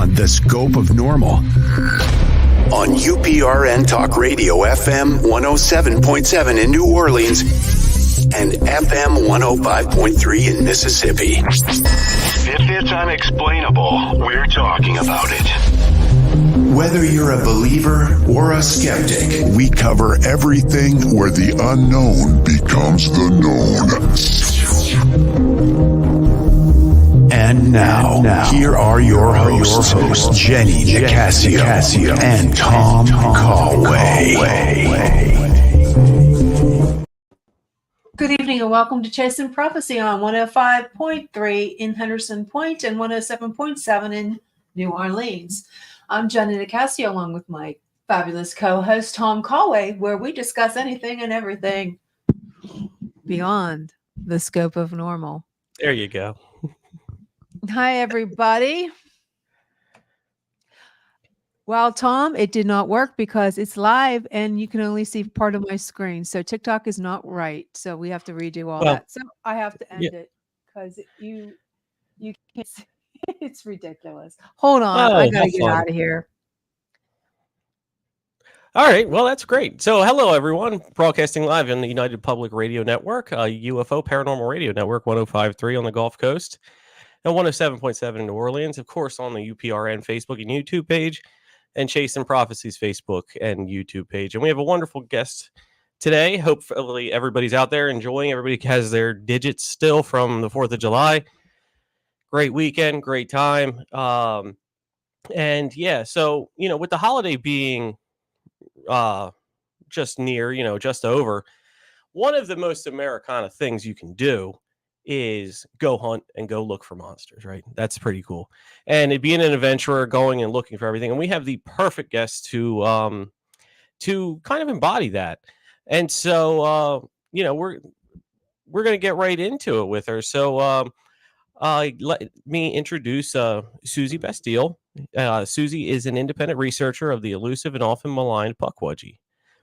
beyond the scope of normal. On UPRN Talk Radio FM 107.7 in New Orleans and FM 105.3 in Mississippi. If it's unexplainable, we're talking about it. Whether you're a believer or a skeptic, we cover everything where the unknown becomes the known. And now, here are your hosts, Jenny Nicasio and Tom Callway. Good evening and welcome to Chasing Prophecy on 105.3 in Henderson Point and 107.7 in New Orleans. I'm Jenny Nicasio along with my fabulous co-host Tom Callway, where we discuss anything and everything beyond the scope of normal. There you go. Hi, everybody. Well, Tom, it did not work because it's live and you can only see part of my screen. So TikTok is not right. So we have to redo all that. So I have to end it because you can't see. It's ridiculous. Hold on. I got to get out of here. All right. Well, that's great. So hello, everyone. Broadcasting live on the United Public Radio Network, UFO Paranormal Radio Network 105.3 on the Gulf Coast and 107.7 in New Orleans. Of course, on the UPRN Facebook and YouTube page and Chasing Prophecies Facebook and YouTube page. And we have a wonderful guest today. Hopefully everybody's out there enjoying. Everybody has their digits still from the 4th of July. Great weekend, great time. And yeah, so, with the holiday being just near, just over, one of the most Americana things you can do is go hunt and go look for monsters, right? That's pretty cool. And it being an adventurer, going and looking for everything. And we have the perfect guest to kind of embody that. And so, we're going to get right into it with her. So, let me introduce Susy Bastille. Susy is an independent researcher of the elusive and often maligned Pukwudgie.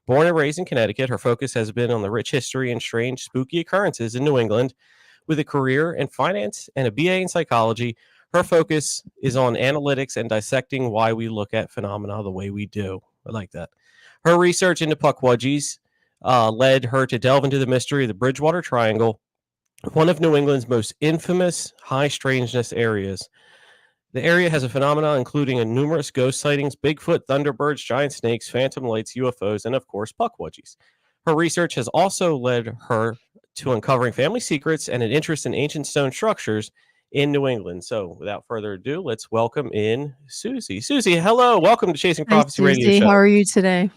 Born and raised in Connecticut, her focus has been on the rich history and strange, spooky occurrences in New England. With a career in finance and a BA in psychology, her focus is on analytics and dissecting why we look at phenomena the way we do. I like that. Her research into Pukwudgies led her to delve into the mystery of the Bridgewater Triangle, one of New England's most infamous high strangeness areas. The area has a phenomena including numerous ghost sightings, Bigfoot, thunderbirds, giant snakes, phantom lights, UFOs, and of course, Pukwudgies. Her research has also led her to uncovering family secrets and an interest in ancient stone structures in New England. So without further ado, let's welcome in Susy. Susy, hello. Welcome to Chasing Prophecy Radio Show. How are you today?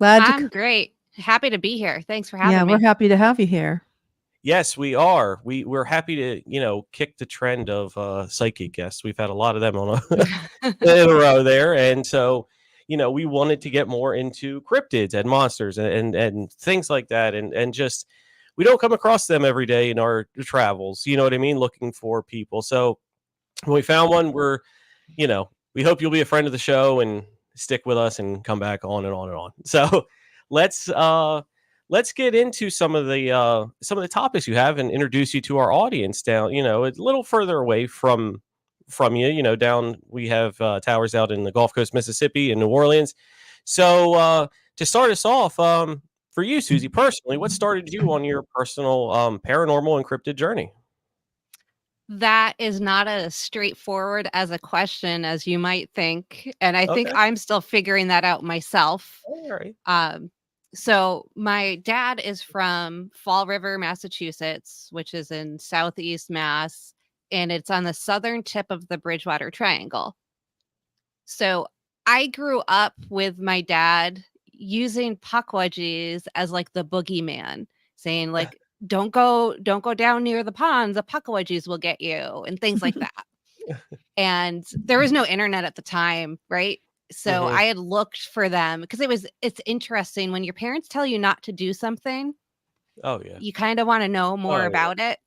I'm great. Happy to be here. Thanks for having me. Yeah, we're happy to have you here. Yes, we are. We're happy to, kick the trend of psychic guests. We've had a lot of them on in a row there. And so, we wanted to get more into cryptids and monsters and things like that. And just, we don't come across them every day in our travels. You know what I mean? Looking for people. So when we found one, we hope you'll be a friend of the show and stick with us and come back on and on and on. So let's get into some of the topics you have and introduce you to our audience down, a little further away from you, down, we have towers out in the Gulf Coast, Mississippi and New Orleans. So to start us off, for you, Susy, personally, what started you on your personal paranormal and cryptid journey? That is not as straightforward as a question as you might think. And I think I'm still figuring that out myself. All right. So my dad is from Fall River, Massachusetts, which is in Southeast Mass, and it's on the southern tip of the Bridgewater Triangle. So I grew up with my dad using Pukwudgies as like the boogeyman, saying like, don't go down near the ponds, the Pukwudgies will get you, and things like that. And there was no internet at the time, right? So I had looked for them because it's interesting when your parents tell you not to do something. Oh yeah. You kind of want to know more about it.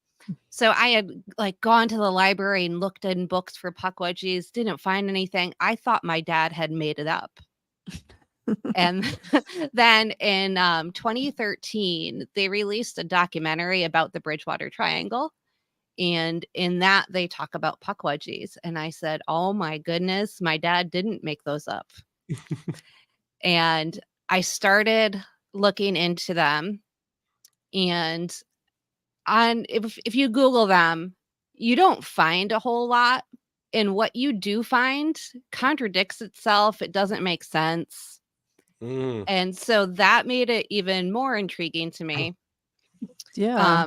So I had like gone to the library and looked in books for Pukwudgies, didn't find anything. I thought my dad had made it up. And then in 2013, they released a documentary about the Bridgewater Triangle. And in that, they talk about Pukwudgies. And I said, oh my goodness, my dad didn't make those up. And I started looking into them. And if you Google them, you don't find a whole lot. And what you do find contradicts itself. It doesn't make sense. And so that made it even more intriguing to me. Yeah.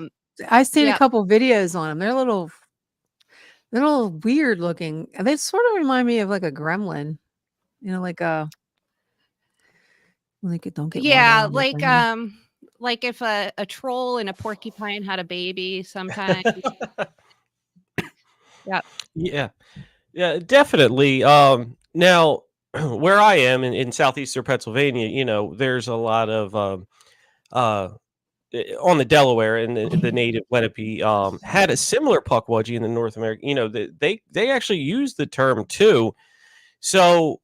I've seen a yep. couple videos on them. They're a little weird looking. They sort of remind me of like a gremlin, like a don't get Yeah, water on your finger. like if a troll and a porcupine had a baby sometime. Yeah. Yeah, definitely. Now where I am in southeastern Pennsylvania, there's a lot of on the Delaware, and the native Lenape had a similar Pukwudgie in the North America. They actually used the term too. So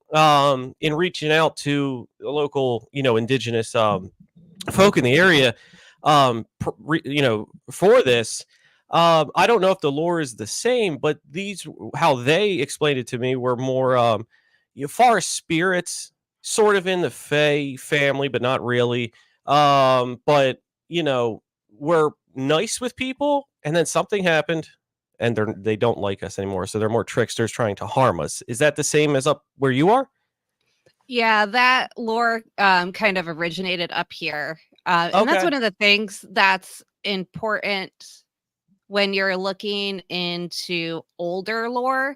in reaching out to the local, indigenous folk in the area, for this, I don't know if the lore is the same, but how they explained it to me were more forest spirits, sort of in the Fae family, but not really. But we're nice with people, and then something happened, and they don't like us anymore. So they're more tricksters trying to harm us. Is that the same as up where you are? Yeah, that lore kind of originated up here. And that's Okay. one of the things that's important when you're looking into older lore,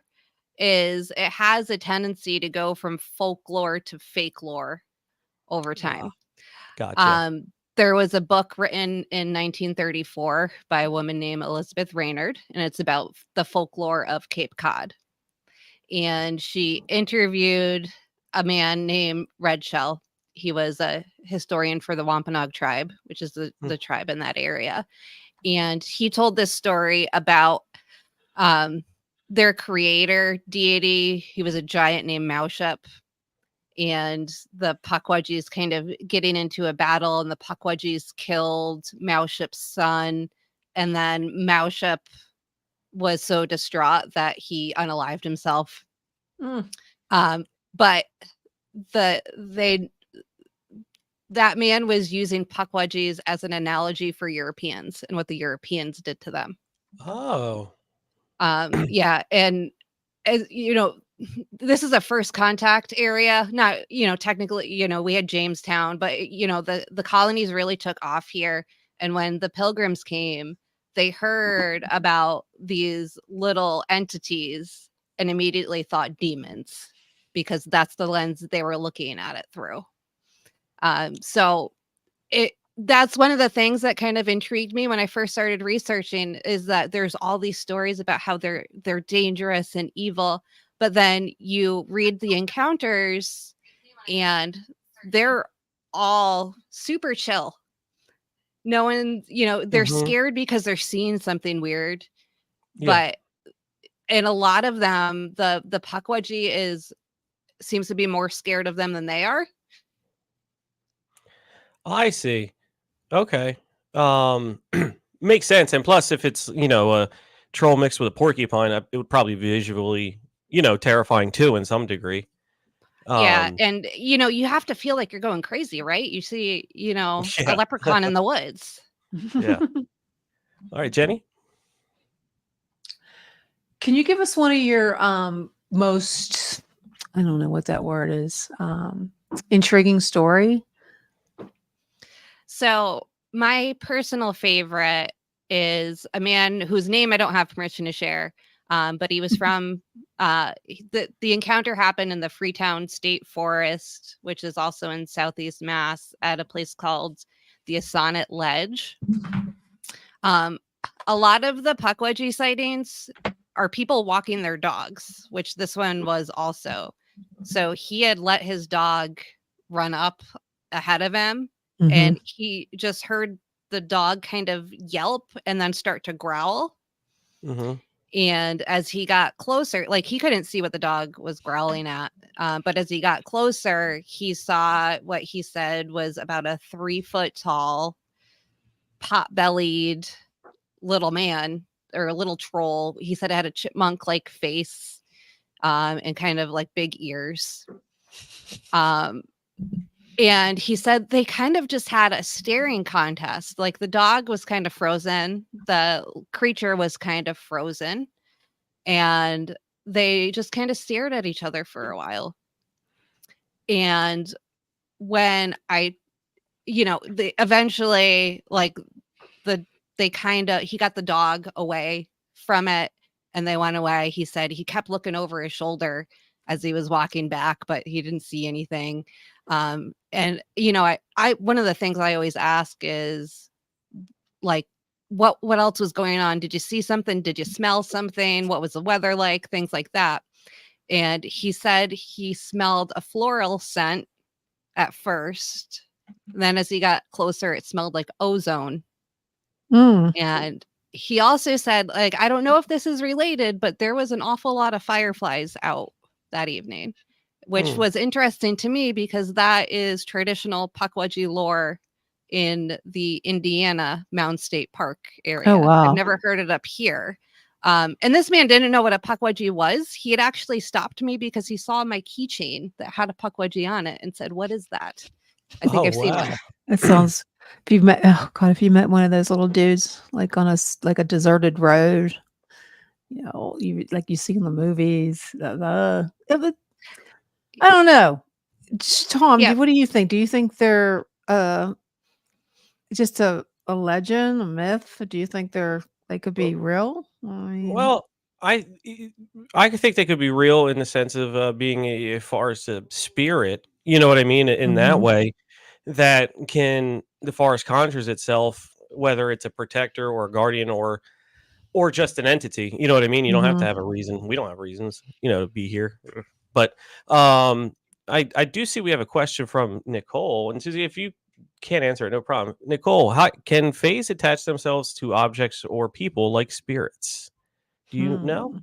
is it has a tendency to go from folklore to fake lore over time. Gotcha. There was a book written in 1934 by a woman named Elizabeth Reynard, and it's about the folklore of Cape Cod. And she interviewed a man named Red Shell. He was a historian for the Wampanoag tribe, which is the tribe in that area. And he told this story about their creator deity. He was a giant named Maushep. And the Pukwudgies kind of getting into a battle, and the Pukwudgies killed Maushep's son. And then Maushep was so distraught that he unalived himself. But that man was using Pukwudgies as an analogy for Europeans and what the Europeans did to them. Oh. Yeah. And as this is a first contact area. Not, technically, we had Jamestown, but the colonies really took off here. And when the Pilgrims came, they heard about these little entities and immediately thought demons, because that's the lens they were looking at it through. So that's one of the things that kind of intrigued me when I first started researching, is that there's all these stories about how they're dangerous and evil, but then you read the encounters and they're all super chill. No one, they're scared because they're seeing something weird. Yeah. But in a lot of them, the Pukwudgie seems to be more scared of them than they are. I see. Okay. Makes sense. And plus, if it's, a troll mixed with a porcupine, it would probably be visually, terrifying too, in some degree. Yeah. And, you have to feel like you're going crazy, right? You see, a leprechaun in the woods. Yeah. All right, Jenny. Can you give us one of your most, I don't know what that word is, intriguing story? So my personal favorite is a man whose name I don't have permission to share, but he was from, the encounter happened in the Freetown State Forest, which is also in Southeast Mass, at a place called the Assonet Ledge. A lot of the Pukwudgie sightings are people walking their dogs, which this one was also. So he had let his dog run up ahead of him, and he just heard the dog kind of yelp and then start to growl. And as he got closer, like, he couldn't see what the dog was growling at, but as he got closer, he saw what he said was about a 3-foot tall, pot-bellied little man or a little troll. He said it had a chipmunk like face, and kind of like big ears. And he said they kind of just had a staring contest. Like the dog was kind of frozen, the creature was kind of frozen, and they just kind of stared at each other for a while. And when they eventually he got the dog away from it and they went away. He said he kept looking over his shoulder as he was walking back, but he didn't see anything. And I one of the things I always ask is like, what else was going on? Did you see something? Did you smell something? What was the weather like? Things like that. And he said he smelled a floral scent at first. Then as he got closer, it smelled like ozone. And he also said, like, I don't know if this is related, but there was an awful lot of fireflies out that evening, which was interesting to me because that is traditional Pukwudgie lore in the Indiana Mound State Park area. Oh, wow. I've never heard it up here. And this man didn't know what a Pukwudgie was. He had actually stopped me because he saw my keychain that had a Pukwudgie on it and said, "What is that?" I think I've seen one. It sounds. If you met one of those little dudes like on a deserted road, you like you see in the movies. I don't know. Tom, Yeah. what do you think? Do you think they're just a legend, a myth? Do you think they could be real? I mean, Well, I think they could be real in the sense of being a forest spirit. You know what I mean? In that Mhm. way, that the forest conjures itself, whether it's a protector or a guardian or just an entity. You know what I mean? You don't have to Mhm. have a reason. We don't have reasons, to be here. But I do see we have a question from Nicole, and Susie, if you can't answer it, no problem. Nicole, how can fays attach themselves to objects or people like spirits? Do you know? Hmm.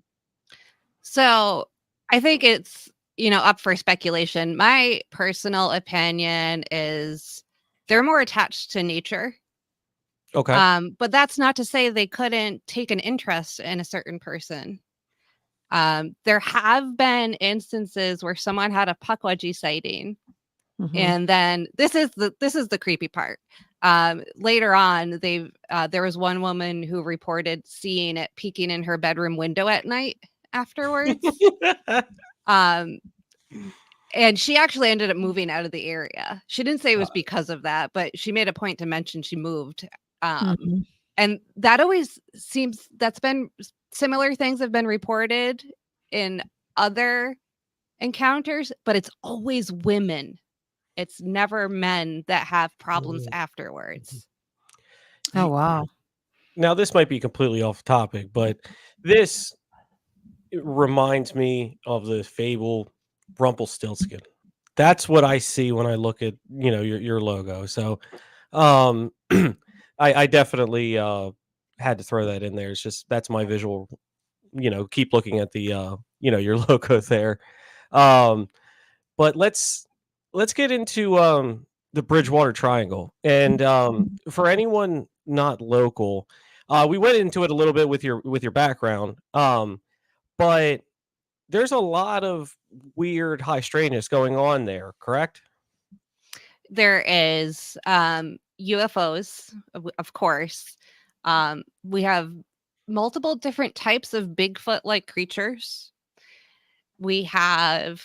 So I think it's, up for speculation. My personal opinion is they're more attached to nature. Okay. But that's not to say they couldn't take an interest in a certain person. There have been instances where someone had a Pukwudgie sighting, Mhm. and then this is the creepy part. Later on, there was one woman who reported seeing it peeking in her bedroom window at night afterwards. Um, and she actually ended up moving out of the area. She didn't say it was because of that, but she made a point to mention she moved. Mhm. And that always seems that's been similar things have been reported in other encounters, but it's always women. It's never men that have problems Mm. afterwards. Oh, Ye wow. Now this might be completely off topic, but this reminds me of the fable Rumpelstiltskin. That's what I see when I look at, your logo. So, um, I definitely, had to throw that in there. It's just that's my visual, keep looking at the, your logo there. Um, but let's get into, the Bridgewater Triangle. And, for anyone not local, we went into it a little bit with your background, but there's a lot of weird high strangeness going on there, correct? There is UFOs, of course. We have multiple different types of Bigfoot like creatures. We have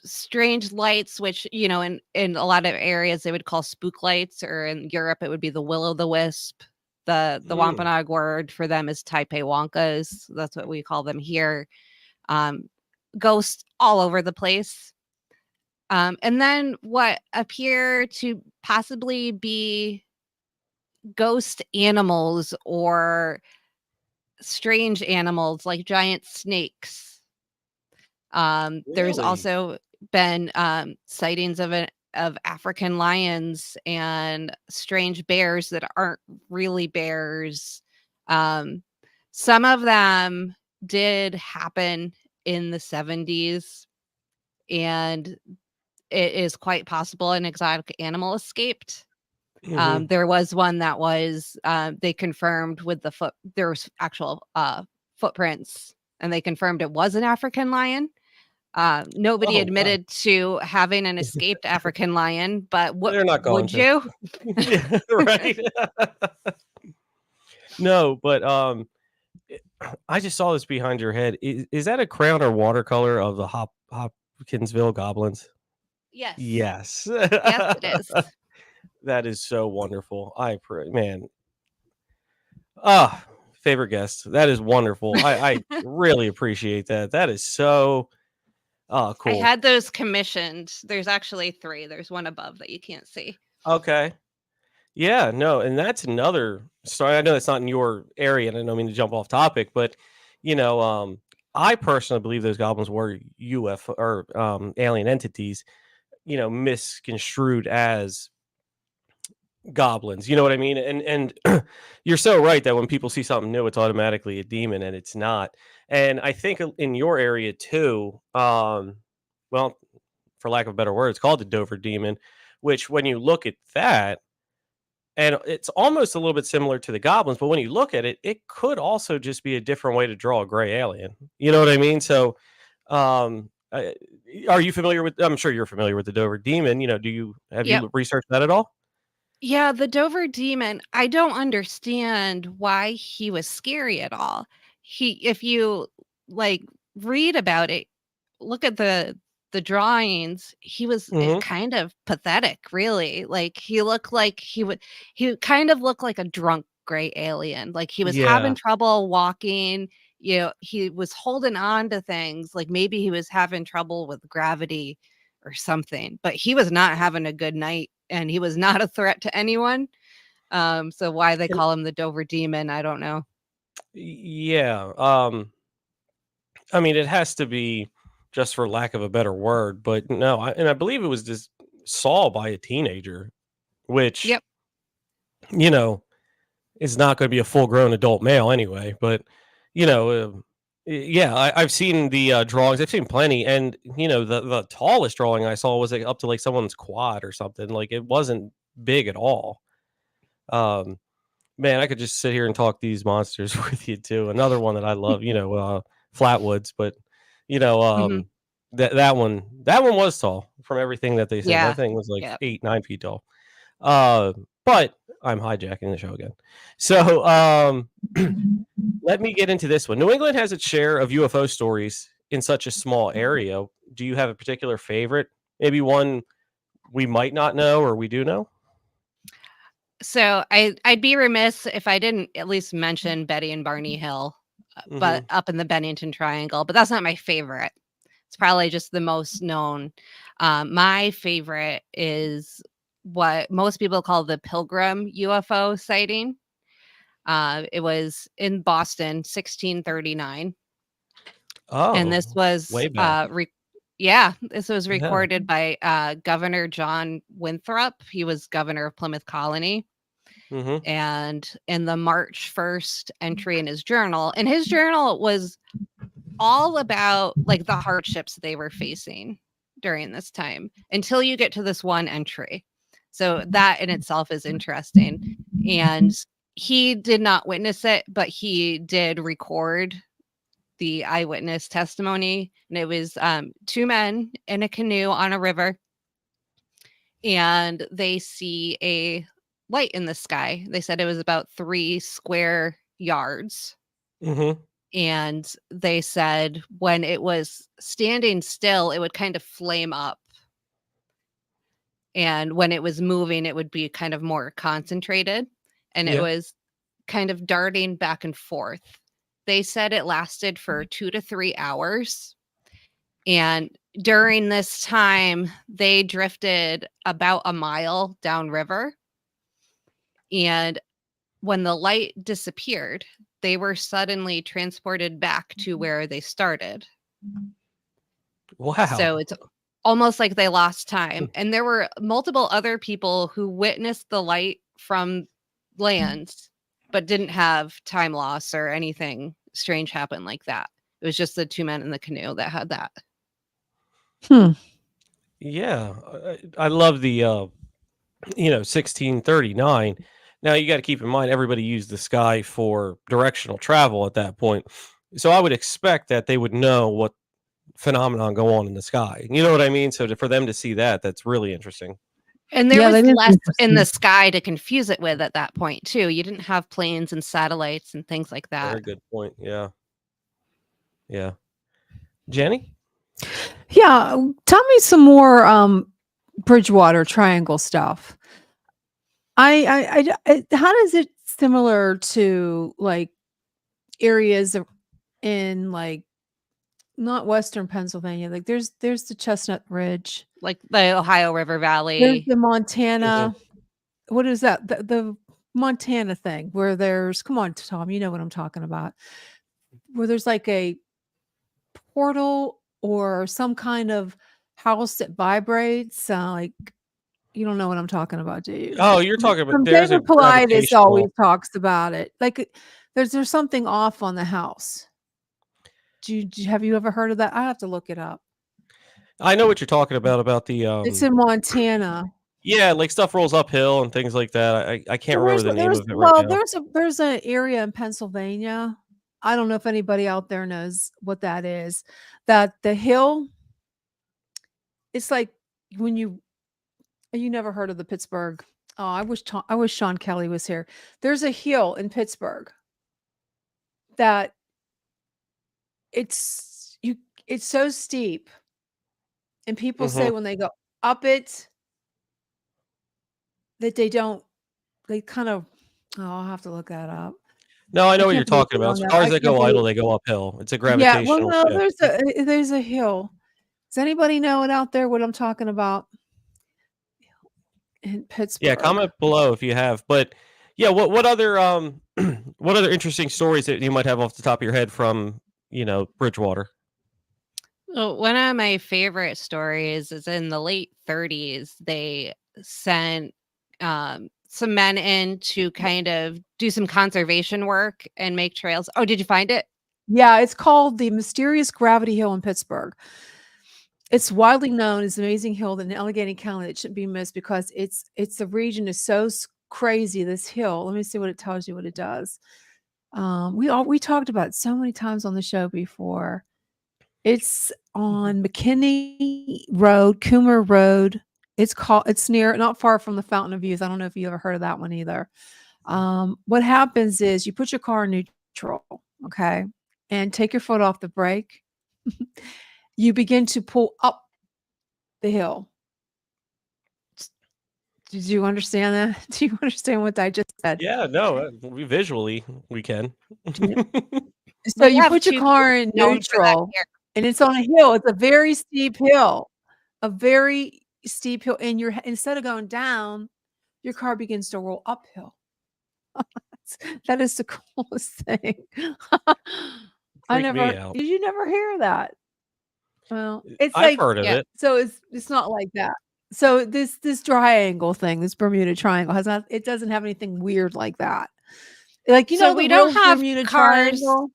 strange lights, which, in a lot of areas they would call spook lights, or in Europe it would be the will o' the wisp. The Mm. Wampanoag word for them is Taipei Wonkas. That's what we call them here. Um, Ghosts all over the place. And then what appear to possibly be ghost animals or strange animals like giant snakes. There's Really? also been sightings of African lions and strange bears that aren't really bears. Um, some of them did happen in the 70s, and it is quite possible an exotic animal escaped. Mhm. There was one that was they confirmed with there was actual footprints, and they confirmed it was an African lion. Nobody Oh, wow. admitted to having an escaped African lion, but what They're not going would to. you? Yeah, right. No, but I just saw this behind your head. Is that a crayon or watercolor of the Hopkinsville goblins? Yes. Yes. Yes, it is. That is so wonderful. I pray, man. Ah, favorite guest. That is wonderful. I really appreciate that. That is so I cool. had those commissioned. There's actually 3. There's one above that you can't see. Okay. Yeah, no, and that's another story. I know it's not in your area, and I don't mean to jump off topic, but you know, I personally believe those goblins were UFO or alien entities, misconstrued as goblins. You know what I mean? And you're so right that when people see something new, it's automatically a demon, and it's not. And I think in your area too, well, for lack of a better word, it's called the Dover demon. Which, when you look at that, and it's almost a little bit similar to the goblins, but when you look at it, it could also just be a different way to draw a gray alien. You know what I mean? So, um, uh, are you familiar with? I'm sure you're familiar with the Dover demon. Have Yep. you researched that at all? Yeah, the Dover demon, I don't understand why he was scary at all. If you like read about it, look at the drawings, he was Hmm. kind of pathetic, really. Like he kind of looked like a drunk gray alien. Like he was having Yeah. trouble walking, he was holding on to things, like maybe he was having trouble with gravity or something, but he was not having a good night and he was not a threat to anyone. So why they And call him the Dover demon, I don't know. yeah. I mean, it has to be, just for lack of a better word, but no, and I believe it was just saw by a teenager, which Yep. you know is not going to be a full grown adult male anyway. But you know, yeah, I've seen the drawings. I've seen plenty, and the tallest drawing I saw was like up to like someone's quad or something. Like it wasn't big at all. Um, Man, I could just sit here and talk these monsters with you too. Another one that I love, Flatwoods, but you know, Hmm. um, that one was tall from everything that they said. That Yeah. thing was like Yep. 8, 9 feet tall. But I'm hijacking the show again. So let me get into this one. New England has its share of UFO stories in such a small area. Do you have a particular favorite? Maybe one we might not know or we do know? So I'd be remiss if I didn't at least mention Betty and Barney Hill, but Hmm. up in the Bennington Triangle. But that's not my favorite. It's probably just the most known. My favorite is what most people call the Pilgrim UFO sighting. It was in Boston, 1639, and this Oh, was way back. yeah, this was Yeah. recorded by Governor John Winthrop. He was governor of Plymouth Colony. Hmm. And in the March 1st entry in his journal, and his journal was all about like the hardships they were facing during this time until you get to this one entry. So that in itself is interesting. And he did not witness it, but he did record the eyewitness testimony. And it was 2 men in a canoe on a river, and they see a light in the sky. They said it was about 3 square yards. Hmm. And they said when it was standing still, it would kind of flame up. And when it was moving, it would be kind of more concentrated. And it Yeah. was kind of darting back and forth. They said it lasted for 2 to 3 hours. And during this time, they drifted about a mile downriver. And when the light disappeared, they were suddenly transported back to where they started. So Wow. it's almost like they lost time. And there were multiple other people who witnessed the light from land, but didn't have time loss or anything strange happen like that. It was just the 2 men in the canoe that had that. Hmm. Yeah. I love the 1639. Now you got to keep in mind everybody used the sky for directional travel at that point. So I would expect that they would know what phenomenon go on in the sky. You know what I mean? So for them to see that, that's really interesting. And there Yeah, was that is less in the interesting. sky to confuse it with at that point too. You didn't have planes and satellites and things like that. Very good point. Yeah. Yeah. Jenny? Yeah, tell me some more Bridgewater Triangle stuff. How does it similar to like areas in like not Western Pennsylvania? Like there's the Chestnut Ridge, Like the Ohio River there's Valley. the Mhm. Montana. What is that? The Montana thing where there's come on, Tom, you know what I'm talking about. Where there's like a portal or some kind of house that vibrates. Like you don't know what I'm talking about, do you? Oh, you're talking about there's a David Paulides always gravitational. talks about it. Like there's something off on the house. Have you ever heard of that? I have to look it up. I know what you're talking about the It's in Montana. yeah, like stuff rolls uphill and things like that. I can't So remember the name of it right now. there's an area in Pennsylvania. I don't know if anybody out there knows what that is. That the hill, it's like when you never heard of the Pittsburgh. Oh, I wish Sean Kelly was here. There's a hill in Pittsburgh that it's so steep, and people say Mhm. when they go up it that they kind of. Oh, I'll have to look that up. No, I I know what you're can't believe talking we're about. on So that. cars I that can't go believe. idle, they go uphill. It's a Yeah, well, gravitational no, shift. there's a hill. Does anybody know it out there what I'm talking about in Yeah, Pittsburgh? comment below if you have. But yeah, what other what other interesting stories that you might have off the top of your head from, Bridgewater? Well, one of my favorite stories is in the late 30s. They sent some men in to kind of do some conservation work and make trails. Oh, did you find it? Yeah, it's called the Mysterious Gravity Hill in Pittsburgh. It's widely known as an amazing hill in Allegheny County that shouldn't be missed because the region is so crazy. This hill. Let me see what it tells you. What it does. We talked about it so many times on the show before. It's on McKinney Road, Coomer Road. It's near, not far from the Fountain of Youth. I don't know if you ever heard of that one either. What happens is you put your car in neutral, okay, and take your foot off the brake. You begin to pull up the hill. Did you understand that? Do you understand what I just said? Yeah, no, we can. So We you have put your two car in known for that neutral, here. and it's on a hill. It's a very steep hill, and instead of going down, your car begins to roll uphill. That is the coolest thing. Freak me out. Did you never hear that? Well, it's I've like, heard of Yeah. it. so it's not like that. So this triangle thing, this Bermuda Triangle it doesn't have anything weird like that. Like, So the we don't real have Bermuda cars. Triangle?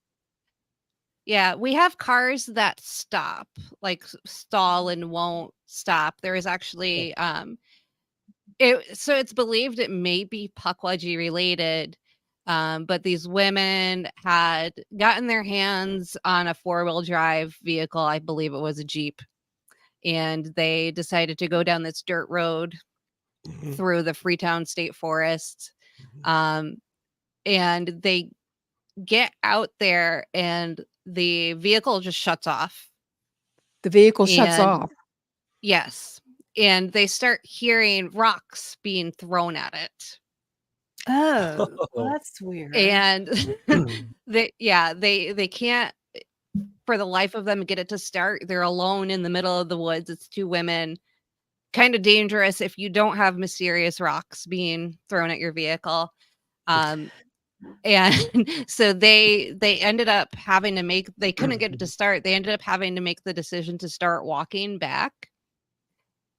Yeah, we have cars that stop, like stall and won't stop. There is actually it's believed it may be Pukwudgie related. But these women had gotten their hands on a 4-wheel drive vehicle. I believe it was a Jeep. And they decided to go down this dirt road Mhm. through the Freetown State Forest. Um, and they get out there and the vehicle just shuts off. The vehicle shuts And off. yes. And they start hearing rocks being thrown at it. Oh, well, Oh. that's weird. And they can't for the life of them get it to start. They're alone in the middle of the woods. It's two women. Kind of dangerous if you don't have mysterious rocks being thrown at your vehicle. And so they ended up having to they couldn't get it to start. They ended up having to make the decision to start walking back.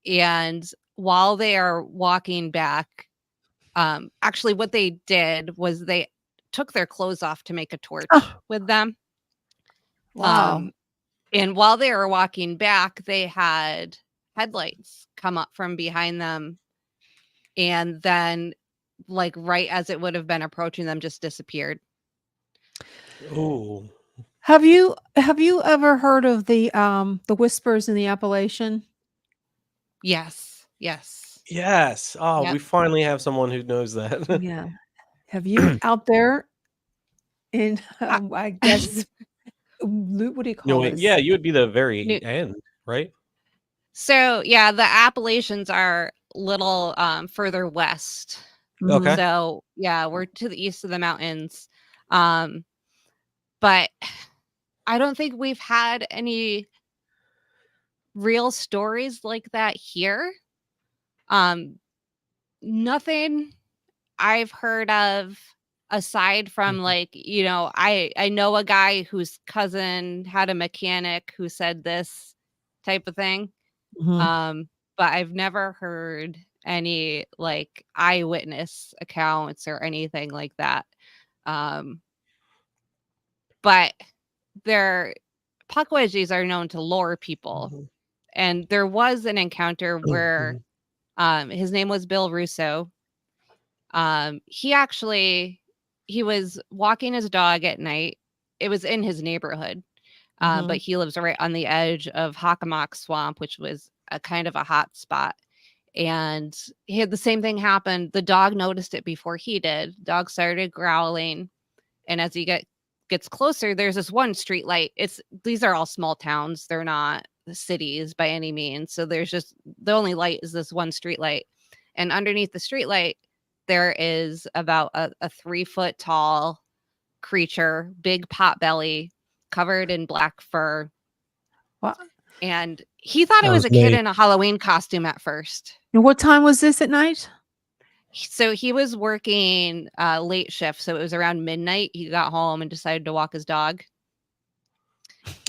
And while they are walking back, actually what they did was they took their clothes off to make a torch Oh, with them. wow. And while they were walking back, they had headlights come up from behind them and then like right as it would have been approaching them, just disappeared. Oh, Have you ever heard of the whispers in the Appalachian? Yes. yes. Oh, Yep. we finally have someone who knows that. Yeah. Have you out there in I guess what do you No, call wait, this? yeah, you would be the very New- end, right? So yeah, the Appalachians are little further west. Okay. So yeah, we're to the east of the mountains. But I don't think we've had any real stories like that here. Nothing I've heard of aside from like, I know a guy whose cousin had a mechanic who said this type of thing. Mhm. But I've never heard any like eyewitness accounts or anything like that. But their Pukwudgies are known to lure people. Mhm. And there was an encounter where Mhm. his name was Bill Russo. He was walking his dog at night. It was in his neighborhood. But he lives right on the edge of Hockomock Swamp, which was a kind of a hot spot. And he had the same thing happen. The dog noticed it before he did. Dog started growling. And as he gets closer, there's this one street light. These are all small towns. They're not cities by any means. So there's just the only light is this one street light. And underneath the street light, there is about a 3-foot tall creature, big pot belly, covered in black fur. What? And he thought That it was was a kid me. in a Halloween costume at first. And what time was this at night? So he was working late shift. So it was around midnight. He got home and decided to walk his dog.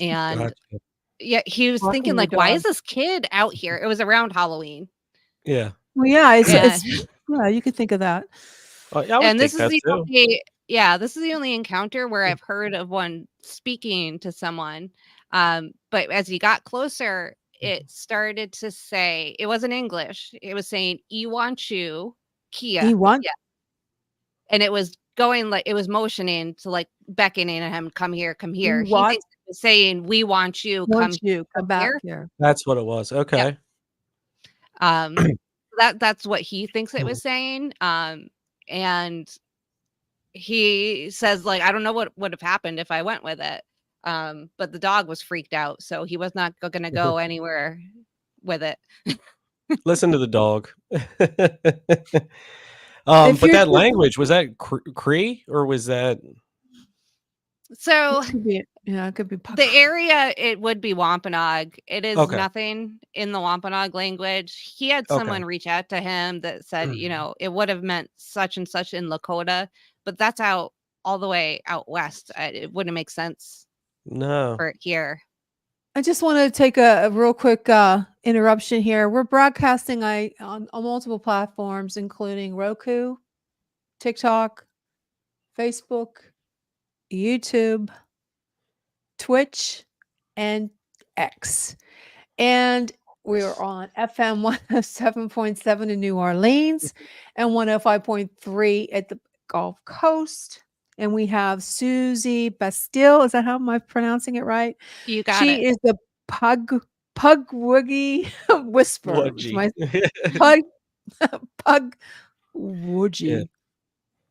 And Gotcha. yeah, he was Walking thinking the like, why dog. is this kid out here? It was around Halloween. Yeah. Well, yeah, Yeah. yeah, you could think of that. Oh, yeah, I would And think this is that the too. this is the only encounter where I've heard of one speaking to someone. But as he got closer, it started to say, it wasn't English. It was saying, "Iwanchu Kia." He won. Yeah. And it was going like, it was motioning to like beckoning at him, come here, come here. He What? thinks it was saying, "We want you, Want you come back here." here. That's what it was. Okay. That's what he thinks it was saying. And he says like, I don't know what would have happened if I went with it. But the dog was freaked out, so he was not going to go anywhere with it. Listen to the dog. If But you're that language, was that Cree or was that? So It could be, yeah, it could be the area, it would be Wampanoag. It is Okay. nothing in the Wampanoag language. He had someone reach out to him that said, it would have meant such and such in Lakota, but that's out all the way out west. It wouldn't make sense No. for it here. I just want to take a real quick interruption here. We're broadcasting on multiple platforms, including Roku, TikTok, Facebook, YouTube, Twitch, and X. And we're on FM 107.7 in New Orleans and 105.3 at the Gulf Coast. And we have Susy Bastille. Is that how am I pronouncing it right? You got She it. is the Pukwudgie Whisperer. It's my Pukwudgie.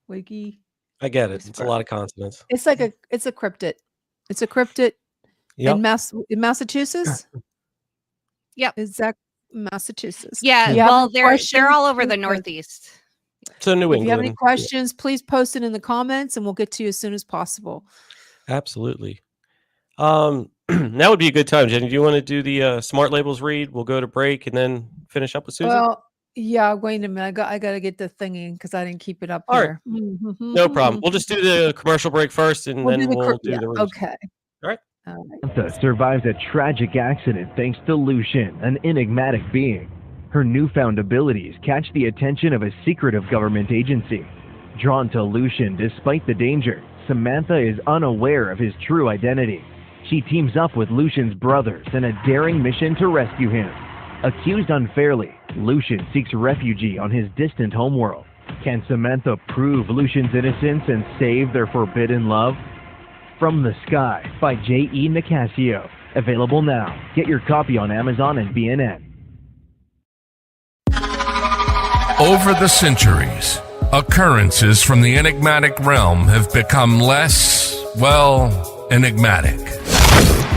Wiggy. I get it. It's a Whisperer. lot of consonants. It's like it's a cryptid. It's a cryptid Yep. in Massachusetts. Yep. Is that Massachusetts? Yeah. If you have Well, any they're questions, all over please the post. Northeast. So New If you have any England. questions, please post it in the comments and we'll get to you as soon as possible. Absolutely. Now would be a good time, Jenny. Do you want to do the smart labels read? We'll go to break and then finish up with Susan. Well, yeah, wait a minute. I got to get the thing in because I didn't keep it up All right. here. No problem. We'll just do the commercial break first and then we'll do the read. Okay. All right. Samantha survives a tragic accident thanks to Lucian, an enigmatic being. Her newfound abilities catch the attention of a secretive government agency. Drawn to Lucian despite the danger, Samantha is unaware of his true identity. She teams up with Lucian's brothers in a daring mission to rescue him. Accused unfairly, Lucian seeks refuge on his distant homeworld. Can Samantha prove Lucian's innocence and save their forbidden love? From the Sky by J.E. Nicasio. Available now. Get your copy on Amazon and BNN. Over the centuries, occurrences from the enigmatic realm have become less, well, enigmatic.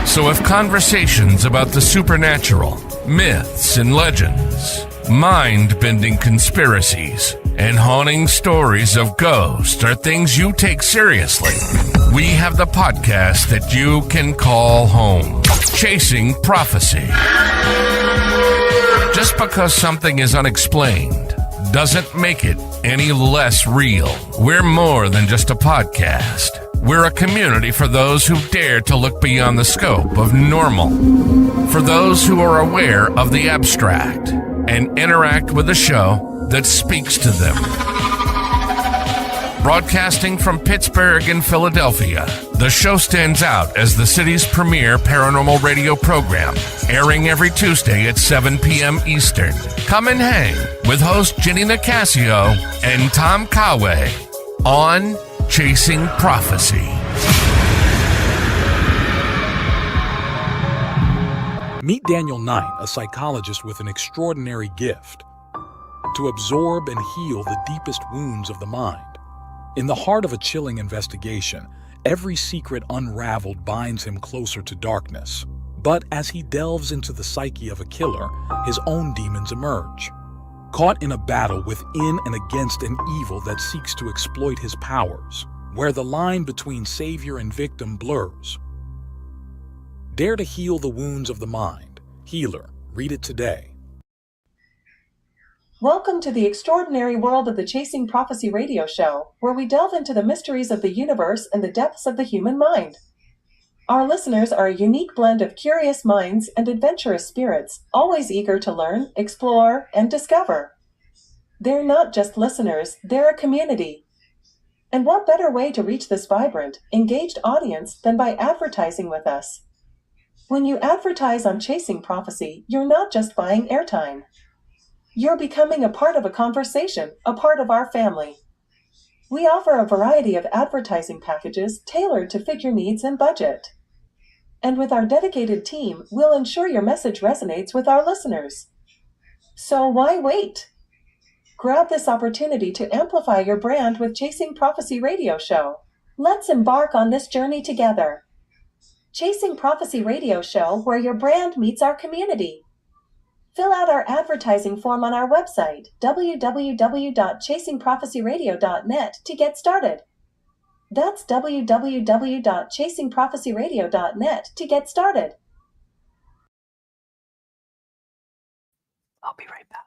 So if conversations about the supernatural, myths and legends, mind-bending conspiracies, and haunting stories of ghosts are things you take seriously, we have the podcast that you can call home. Chasing Prophecy. Just because something is unexplained doesn't make it any less real. We're more than just a podcast. We're a community for those who dare to look beyond the scope of normal. For those who are aware of the abstract and interact with a show that speaks to them. Broadcasting from Pittsburgh and Philadelphia, the show stands out as the city's premier paranormal radio program, airing every Tuesday at 7 p.m. Eastern. Come and hang with host Jenny Nicasio and Tom Conway on Chasing Prophecy. Meet Daniel Knight, a psychologist with an extraordinary gift to absorb and heal the deepest wounds of the mind. In the heart of a chilling investigation, every secret unraveled binds him closer to darkness. But as he delves into the psyche of a killer, his own demons emerge. Caught in a battle within and against an evil that seeks to exploit his powers, where the line between savior and victim blurs. Dare to heal the wounds of the mind. Healer. Read it today. Welcome to the extraordinary world of the Chasing Prophecy radio show, where we delve into the mysteries of the universe and the depths of the human mind. Our listeners are a unique blend of curious minds and adventurous spirits, always eager to learn, explore, and discover. They're not just listeners, they're a community. And what better way to reach this vibrant, engaged audience than by advertising with us? When you advertise on Chasing Prophecy, you're not just buying airtime. You're becoming a part of a conversation, a part of our family. We offer a variety of advertising packages tailored to fit your needs and budget. And with our dedicated team, we'll ensure your message resonates with our listeners. So why wait? Grab this opportunity to amplify your brand with Chasing Prophecy Radio Show. Let's embark on this journey together. Chasing Prophecy Radio Show, where your brand meets our community. Fill out our advertising form on our website, www.chasingprophecyradio.net, to get started. That's www.chasingprophecyradio.net to get started. I'll be right back.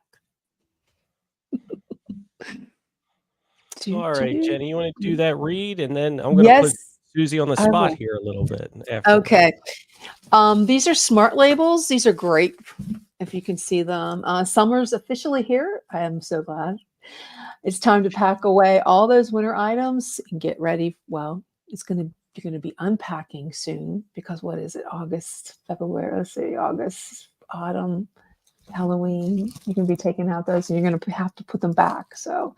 All right, Jenny, you want to do that read? And then I'm going to put Susie on the spot here a little bit. Okay. These are smart labels. These are great. If you can see them. Summer's officially here. I am so glad. It's time to pack away all those winter items and get ready. Well, you're going to be unpacking soon because what is it? August, February, let's see, August, autumn, Halloween. You're going to be taking out those and you're going to have to put them back. So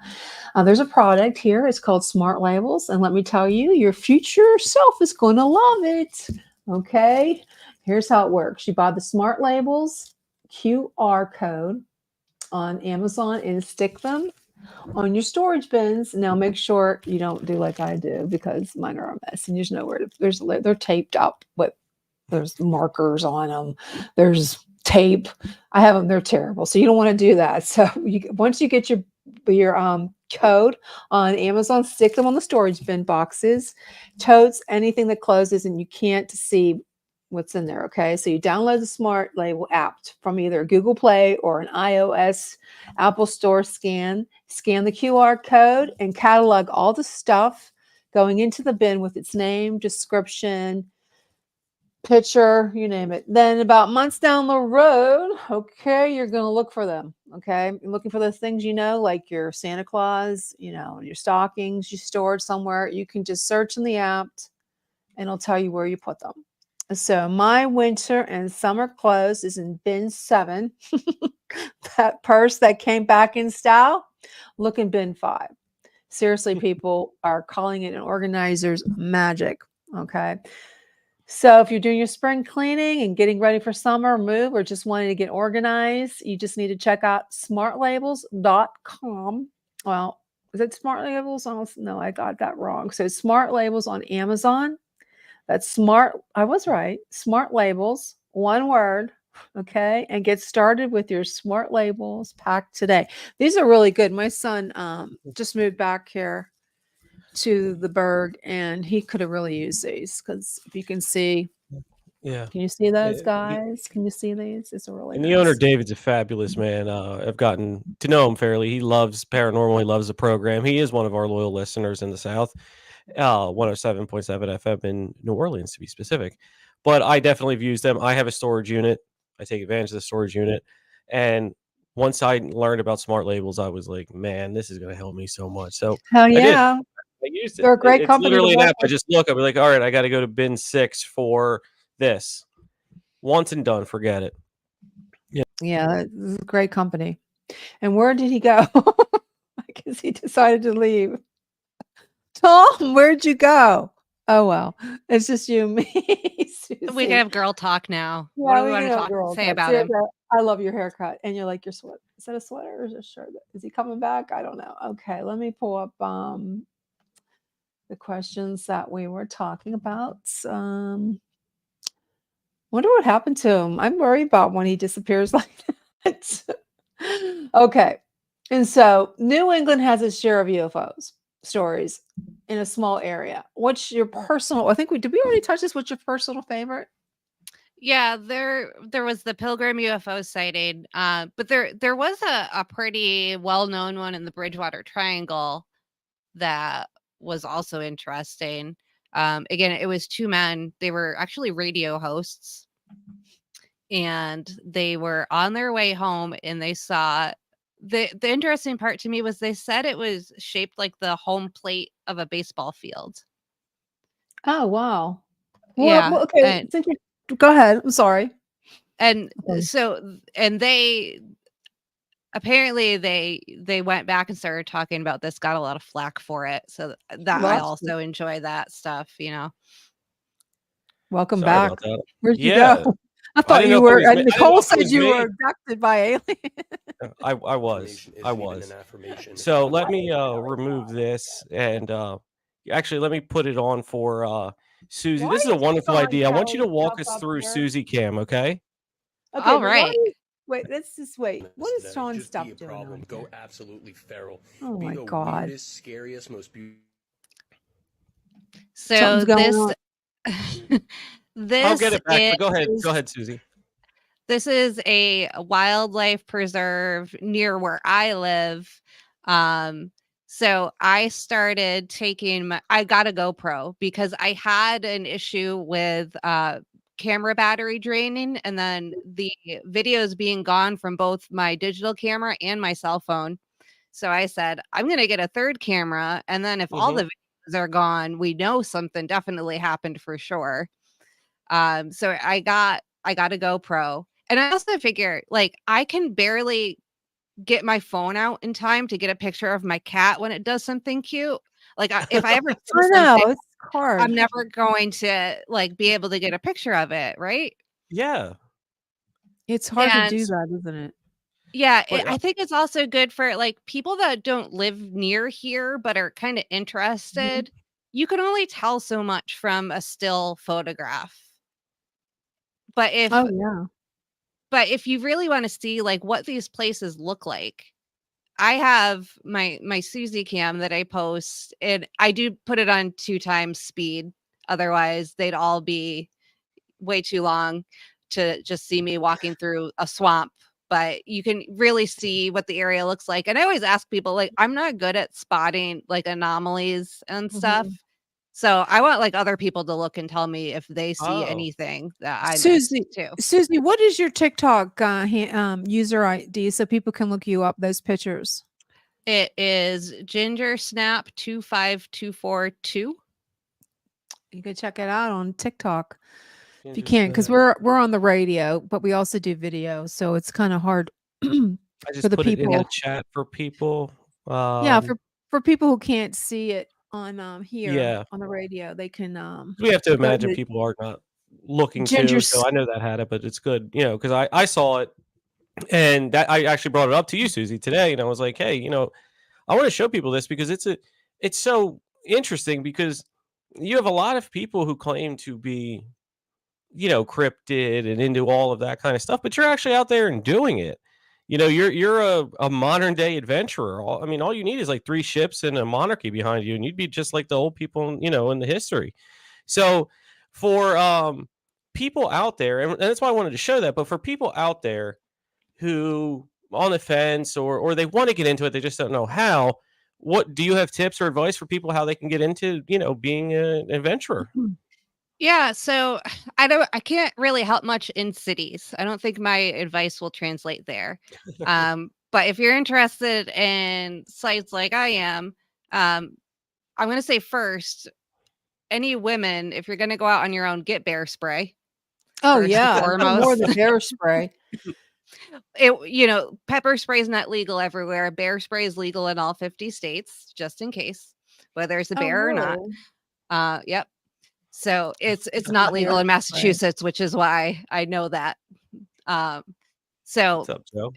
there's a product here. It's called Smart Labels. And let me tell you, your future self is going to love it. Okay. Here's how it works. You buy the Smart Labels QR code on Amazon and stick them on your storage bins. Now make sure you don't do like I do because mine are a mess and there's nowhere to, they're taped up, but there's markers on them. There's tape. I have them. They're terrible. So you don't want to do that. So once you get your code on Amazon, stick them on the storage bin boxes, totes, anything that closes and you can't see what's in there. Okay. So you download the Smart Label app from either Google Play or an iOS Apple Store. Scan the QR code and catalog all the stuff going into the bin with its name, description, picture, you name it. Then about months down the road, okay, you're going to look for them. Okay. You're looking for those things, like your Santa Claus, your stockings you stored somewhere. You can just search in the app and it'll tell you where you put them. So my winter and summer clothes is in bin 7. that purse that came back in style, look in bin 5. Seriously, people are calling it an organizer's magic. Okay. So if you're doing your spring cleaning and getting ready for summer move or just wanting to get organized, you just need to check out smartlabels.com. Well, is it Smart Labels? Oh, no, I got that wrong. So Smart Labels on Amazon. That's smart. I was right. Smart Labels, one word. Okay. And get started with your Smart Labels pack today. These are really good. My son just moved back here to the Berg, and he could have really used these because if you can see, Yeah. can you see those Uh, guys? Can you see these? It's a really And the owner, nice. David's a fabulous man. I've gotten to know him fairly. He loves paranormal. He loves the program. He is one of our loyal listeners in the South, 107.7 FM in New Orleans, to be specific. But I definitely have used them. I have a storage unit. I take advantage of the storage unit. And once I learned about smart labels, I was like, man, this is going to help me so much. So Hell I did. yeah. I used it. They're a great It's company to literally an work app. I with. just look. I'll be like, all right, I got to go to bin 6 for this. Once and done. Forget it. Yeah, this is a great company. And where did he go? I guess he decided to leave. Tom, where'd you go? Oh well, it's just you and me. We Susie. can have girl talk now. What Yeah, do we we want can to have talk girls. say about him? I love your haircut, and you like your sweater. Is that a sweater or is it a shirt? Is he coming back? I don't know. Okay, let me pull up the questions that we were talking about. Wonder what happened to him. I'm worried about when he disappears like that. Okay, and so New England has its share of UFOs stories in a small area. What's your personal? I think did we already touch this? What's your personal favorite? Yeah, there was the Pilgrim UFO sighting, but there was a pretty well known one in the Bridgewater Triangle that was also interesting. Again, it was two men. They were actually radio hosts, and they were on their way home, and they saw the interesting part to me was they said it was shaped like the home plate of a baseball field. Oh wow. Yeah, Okay. Go ahead. I'm sorry. and Okay. so and they apparently they went back and started talking about this, got a lot of flack for it. So that I Well, also enjoy that stuff. welcome Sorry back. about that. Where'd you Yeah. go? I I thought didn't know you if it were. was me. And I didn't know Nicole if it said was you were me. abducted by aliens. I was. I was. So let me remove this and actually let me put it on for Susie. Why This is a is wonderful Sean idea. I want you to showing walk up us up through here? Susie Cam, okay? Okay, All but why? right. Wait, let's just wait. What is Sean stuff doing on Go here? absolutely feral. Oh Be my the God. weirdest, scariest, most beautiful. So Something's going on. I'll get this it back, is but go ahead. Go ahead, Susie. this is a wildlife preserve near where I live. So I started taking I got a GoPro because I had an issue with camera battery draining and then the videos being gone from both my digital camera and my cell phone. So I said, I'm going to get a third camera. And then if all Mhm. the videos are gone, we know something definitely happened for sure. So I got a GoPro. And I also figure like I can barely get my phone out in time to get a picture of my cat when it does something cute. Like if I ever see I know something, it's hard. I'm never going to like be able to get a picture of it, right? Yeah. It's hard to do And that, isn't it? yeah, But I think it's also good for like people that don't live near here but are kind of Mhm. interested. You can only tell so much from a still photograph. But if Oh yeah. but if you really want to see like what these places look like, I have my Suzy cam that I post, and I do put it on 2 times speed. Otherwise, they'd all be way too long to just see me walking through a swamp. But you can really see what the area looks like. And I always ask people, like, I'm not good at spotting like anomalies and stuff. Mhm. So I want like other people to look and tell me if they see oh, anything that I missed too. Susie, what is your TikTok user ID so people can look you up? Those pictures. It is Ginger Snap 25242. You can check it out on TikTok if you Ginger can, because Snap. we're on the radio, but we also do video, so it's kind of hard I for just the put it in the people. chat for people. Yeah, for people who can't see it on here Yeah, on the radio, they can we have to go imagine to people are not looking to. Ginger's. So I know that had it, but it's good, because I saw it, and that I actually brought it up to you, Susie, today, and I was like, hey, I want to show people this because it's so interesting because you have a lot of people who claim to be, cryptid and into all of that kind of stuff, but you're actually out there and doing it. You're a modern day adventurer. All you need is like 3 ships and a monarchy behind you, and you'd be just like the old people, in the history. So for people out there, and that's why I wanted to show that, but for people out there who on the fence or they want to get into it, they just don't know how. What do you have tips or advice for people how they can get into, being an adventurer? Yeah, so I can't really help much in cities. I don't think my advice will translate there. But if you're interested in sites like I am, I'm going to say first, any women, if you're going to go out on your own, get bear spray. Oh First and yeah, no more foremost. than bear spray. Pepper spray is not legal everywhere. Bear spray is legal in all 50 states, just in case, whether it's a Oh, bear or not. really? Yep. So it's not legal in Bear spray. Massachusetts, which is why I know that. So What's up, Joe?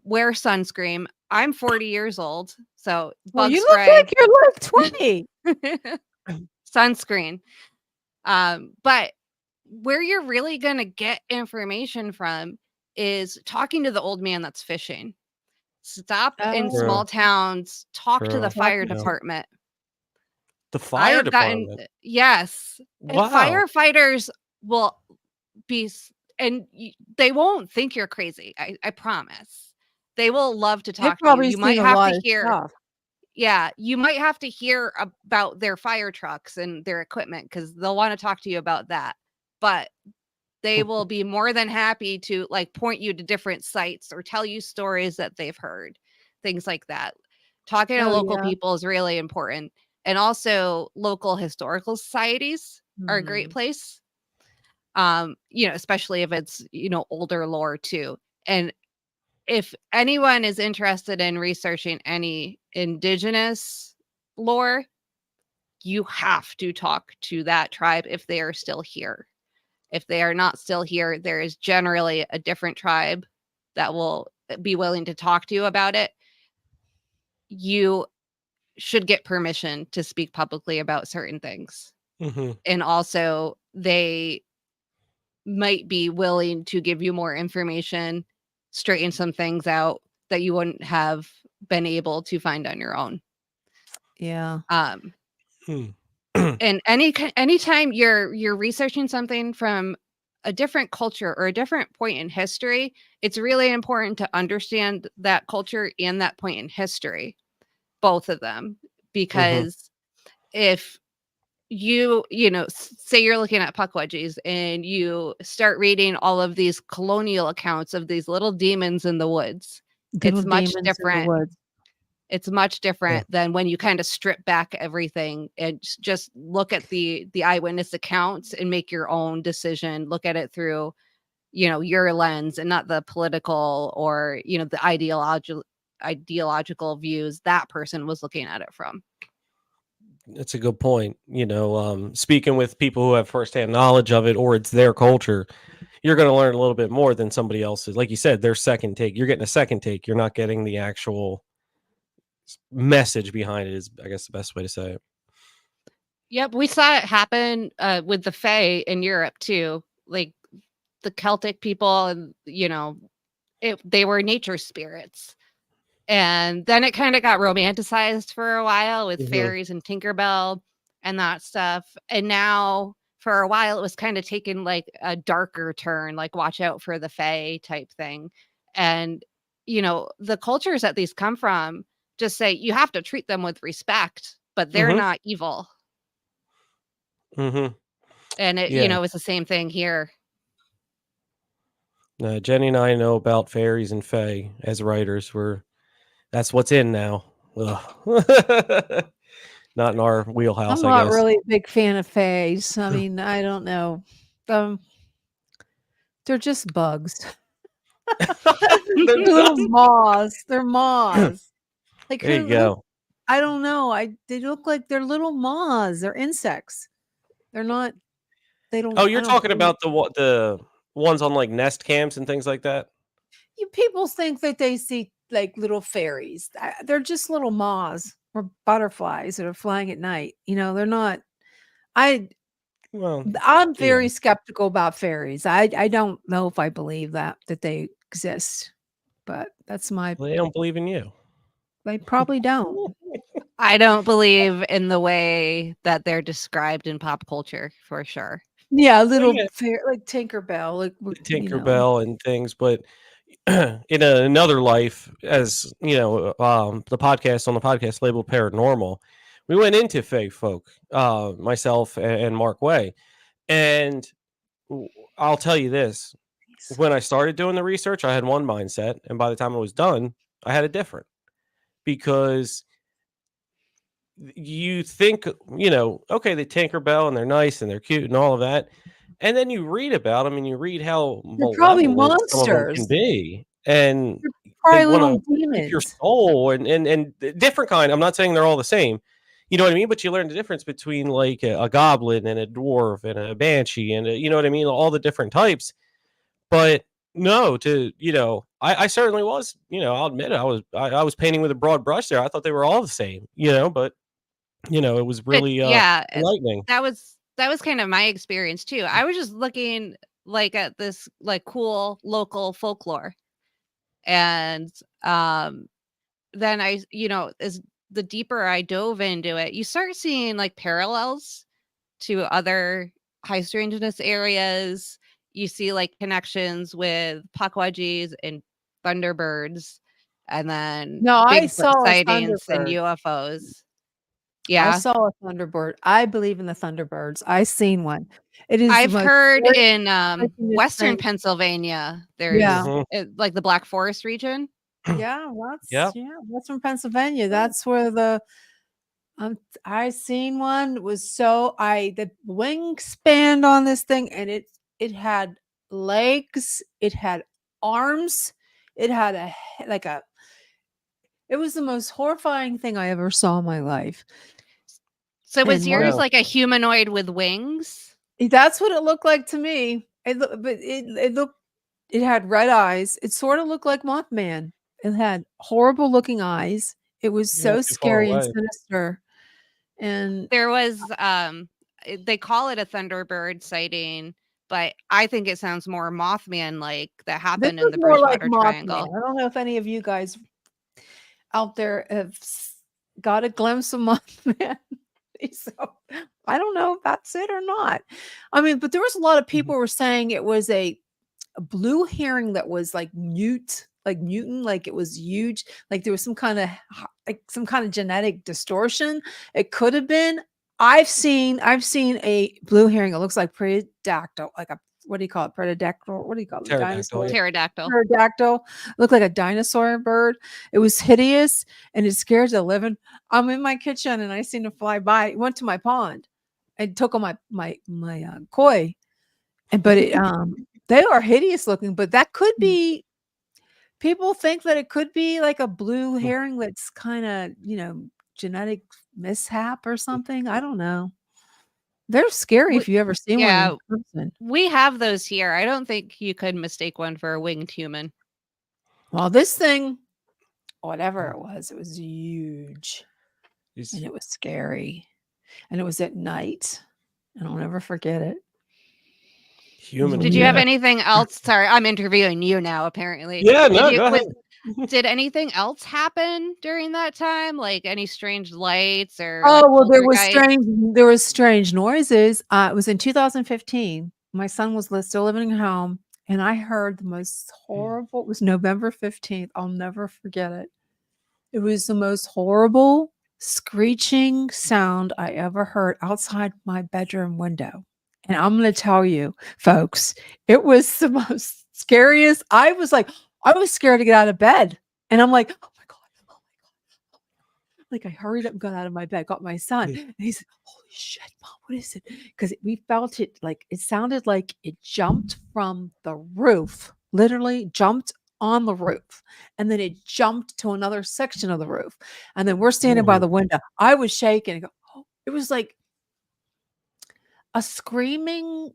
wear sunscreen. I'm 40 years old, so Well, bug you spray. look like you're like 20. Sunscreen. But where you're really gonna get information from is talking to the old man that's fishing. Stop in Oh, small towns, talk to the True. fire Yeah. department. The I fire have gotten department. yes. And Wow. firefighters will be they won't think you're crazy. I promise. They will love to they've talk to you. probably You might seen a have lot to of hear stuff. yeah, you might have to hear about their fire trucks and their equipment because they'll want to talk to you about that. But they will be more than happy to like point you to different sites or tell you stories that they've heard, things like that. Talking to Oh local yeah. people is really important. And also local historical societies are a great place. Especially if it's, older lore too. And if anyone is interested in researching any indigenous lore, you have to talk to that tribe if they are still here. If they are not still here, there is generally a different tribe that will be willing to talk to you about it. You should get permission to speak publicly about certain things. Mm-hmm. And also, they might be willing to give you more information, straighten some things out that you wouldn't have been able to find on your own. Yeah. And anytime you're researching something from a different culture or a different point in history, it's really important to understand that culture and that point in history, both of them, because if say you're looking at Pukwudgies and you start reading all of these colonial accounts of these little demons in the woods, Little it's much demons in the different. woods. It's much different than when you kind of strip back everything and just look at the eyewitness accounts and make your own decision. Look at it through, your lens and not the political or, the ideological views that person was looking at it from. That's a good point. Speaking with people who have firsthand knowledge of it or it's their culture, you're going to learn a little bit more than somebody else's. Like you said, their second take. You're getting a second take. You're not getting the actual message behind it is, I guess, the best way to say it. Yep, we saw it happen with the Fae in Europe too. Like the Celtic people, and they were nature spirits. And then it kind of got romanticized for a while with fairies and Tinkerbell and that stuff. And now for a while it was kind of taken like a darker turn, like watch out for the Fae type thing. And, the cultures that these come from just say you have to treat them with respect, but they're not evil. Mm-hmm. And it, it's the same thing here. Jenny and I know about fairies and fae as writers. That's what's in now. Not in our wheelhouse, I'm I not guess. really a big fan of fays. I mean, I don't know. They're just bugs. They're little moths. They're moths. Like There you go. I don't know. They look like they're little moths. They're insects. They're not. They don't. Oh, I you're don't talking believe- about the ones on like nest cams and things like that? You people think that they see like little fairies. They're just little moths or butterflies that are flying at night. They're not. Well, I'm very skeptical about fairies. I don't know if I believe that they exist, but that's my. they don't believe in you. They probably don't. I don't believe in the way that they're described in pop culture for sure. Yeah, little yeah. like Tinkerbell, like Tinkerbell and things, but in another life, as you know, the podcast label Paranormal, we went into Fae folk, myself and Mark Way, and I'll tell you this: when I started doing the research, I had one mindset, and by the time I was done, I had a different, because you think, okay, they Tinkerbell and they're nice and they're cute and all of that. And then you read about them and you read how they're probably malevolent some of them monsters. can be. And Probably they little want to keep your demons. soul and different kind. I'm not saying they're all the same. You know what I mean? But you learn the difference between like a goblin and a dwarf and a banshee and you know what I mean? All the different types. But no, I certainly was, I'll admit it. I was painting with a broad brush there. I thought they were all the same, but it was really enlightening. That was kind of my experience too. I was just looking like at this like cool local folklore. And then as the deeper I dove into it, you start seeing like parallels to other high strangeness areas. You see like connections with Pukwudgies and Thunderbirds, and then I saw a sightings and Thunderbird. UFOs. Yeah, I saw a Thunderbird. I believe in the Thunderbirds. I seen one. It is. I've heard in Western Western Pennsylvania, there's like the Black Forest region. Yeah, Western Pennsylvania. That's where I seen one. It was the wingspan on this thing, and it had legs, it had arms, it had it was the most horrifying thing I ever saw in my life. So was yours like a humanoid with wings? That's what it looked like to me. It had red eyes. It sort of looked like Mothman. It had horrible looking eyes. It was so scary and sinister. And there was they call it a Thunderbird sighting, but I think it sounds more Mothman like that happened in the Bridgewater Triangle. I don't know if any of you guys out there have got a glimpse of Mothman. So I don't know if that's it or not. I mean, but there was a lot of people were saying it was a blue heron that was like mutant, like it was huge, like there was some kind of genetic distortion. It could have been. I've seen a blue heron. It looks like pterodactyl, like a what do you call it? Pterodactyl. What do you call it? Pterodactyl. Pterodactyl. Looked like a dinosaur bird. It was hideous and it scared the living. I'm in my kitchen and I seen it fly by. It went to my pond and took on my koi, but they are hideous looking. But that could be. People think that it could be like a blue heron that's kind of genetic mishap or something. I don't know. They're scary if you ever see one in person. We have those here. I don't think you could mistake one for a winged human. Well, this thing, whatever it was huge. And it was scary. And it was at night. And I'll never forget it. Did you have anything else? Sorry, I'm interviewing you now, apparently. Yeah, no, go ahead. Did anything else happen during that time? Like any strange lights or? Oh, well, there was strange noises. It was in 2015. My son was still living at home, and I heard the most horrible. It was November 15th. I'll never forget it. It was the most horrible screeching sound I ever heard outside my bedroom window. And I'm going to tell you, folks, it was the most scariest. I was scared to get out of bed. And I'm like, oh my God. Like I hurried up and got out of my bed, got my son. And he said, holy shit, Mom, what is it? Because we felt it it sounded like it jumped from the roof, literally jumped on the roof, and then it jumped to another section of the roof, and then we're standing by Ooh. the window. I was shaking. Oh, it was like a screaming,